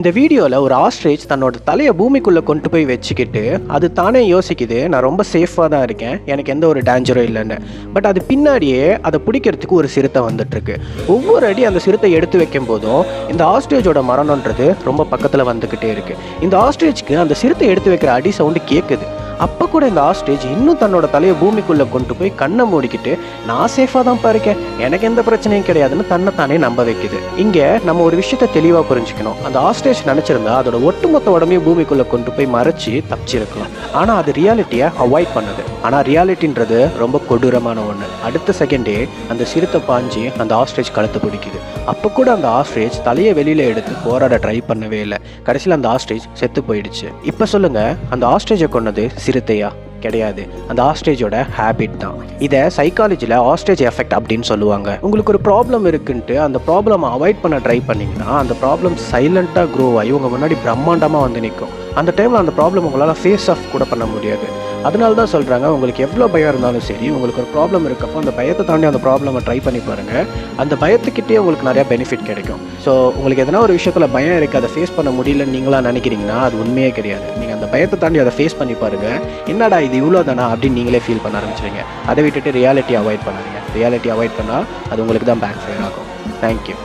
இந்த வீடியோவில் ஒரு ஆஸ்ட்ரேஜ் தன்னோட தலையை பூமிக்குள்ளே கொண்டு போய் வச்சுக்கிட்டு அது தானே யோசிக்குது, நான் ரொம்ப சேஃபாக தான் இருக்கேன், எனக்கு எந்த ஒரு டேஞ்சரும் இல்லைன்னு. பட் அது பின்னாடியே அதை பிடிக்கிறதுக்கு ஒரு சிறுத்தை வந்துட்டுருக்கு. ஒவ்வொரு அடி அந்த சிறுத்தை எடுத்து வைக்கும் போதும் இந்த ஆஸ்ட்ரேஜோட மரணன்றது ரொம்ப பக்கத்தில் வந்துக்கிட்டே இருக்குது. இந்த ஆஸ்ட்ரேஜ்க்கு அந்த சிறுத்தை எடுத்து வைக்கிற அடி சவுண்டு கேட்குது. அப்போ கூட இந்த ஆஸ்ட்ரேஜ் இன்னும் தன்னோட தலையை பூமிக்குள்ளே கொண்டு போய் கண்ணை மூடிக்கிட்டு நான் சேஃபாக தான் இருக்கேன், எனக்கு எந்த பிரச்சனையும் கிடையாதுன்னு தன்னைத்தானே நம்ப வைக்குது. இங்கே நம்ம ஒரு விஷயத்த தெளிவாக புரிஞ்சுக்கணும். அந்த ஆஸ்ட்ரேஜ் நினச்சிருந்தா அதோட ஒட்டுமொத்த உடம்பையும் பூமிக்குள்ளே கொண்டு போய் மறைச்சி தப்பிச்சிருக்கலாம். ஆனால் அது ரியாலிட்டியை அவாய்ட் பண்ணுது. ஆனால் ரியாலிட்டின்றது ரொம்ப கொடூரமான ஒன்று. அடுத்த செகண்டே அந்த சிறுத்தை பாஞ்சு அந்த ஆஸ்ட்ரேஜ் கழுத்தை பிடிக்குது. அப்போ கூட அந்த ஆஸ்ட்ரேஜ் தலையை வெளியில் எடுத்து போராட ட்ரை பண்ணவே இல்லை. கடைசியில் அந்த ஆஸ்ட்ரேஜ் செத்து போயிடுச்சு. இப்போ சொல்லுங்கள், அந்த ஆஸ்ட்ரேஜை கொன்னது சிறுத்தையா? கிடையாது, அந்த ஆஸ்ட்ரேஜோட ஹேபிட் தான். இதை சைக்காலஜியில் ஆஸ்ட்ரேஜ் எஃபெக்ட் அப்படின்னு சொல்லுவாங்க. உங்களுக்கு ஒரு ப்ராப்ளம் இருக்குன்ட்டு அந்த ப்ராப்ளமை அவாய்ட் பண்ண ட்ரை பண்ணிங்கன்னா அந்த ப்ராப்ளம் சைலண்ட்டாக க்ரோ ஆகி உங்கள் முன்னாடி பிரம்மாண்டமாக வந்து நிற்கும். அந்த டைமில் அந்த ப்ராப்ளம் உங்களால் ஃபேஸ் ஆஃப் கூட பண்ண முடியாது. அதனால தான் சொல்கிறாங்க, உங்களுக்கு எவ்வளோ பயம் இருந்தாலும் சரி, உங்களுக்கு ஒரு ப்ராப்ளம் இருக்கப்போ அந்த பயத்தை தாண்டி அந்த ப்ராப்ளமை ட்ரை பண்ணி பாருங்கள். அந்த பயத்துக்கிட்டே உங்களுக்கு நிறையா பெனிஃபிட் கிடைக்கும். ஸோ உங்களுக்கு எதனா ஒரு விஷயத்தில் பயம் இருக்குது, அதை ஃபேஸ் பண்ண முடியலன்னு நீங்களாக நினைக்கிறீங்கன்னா அது உண்மையே கிடையாது. நீங்கள் அந்த பயத்தை தாண்டி அதை ஃபேஸ் பண்ணி பாருங்கள். என்னடா இது இவ்வளோ தானா அப்படின்னு நீங்களே ஃபீல் பண்ண ஆரம்பிச்சிடுங்க. அதை விட்டுட்டு ரியாலிட்டி அவாய்ட் பண்ணாதீங்க. ரியாலிட்டி அவாய்ட் பண்ணால் அது உங்களுக்கு தான் பேக் ஃபயர் ஆகும். தேங்க்யூ.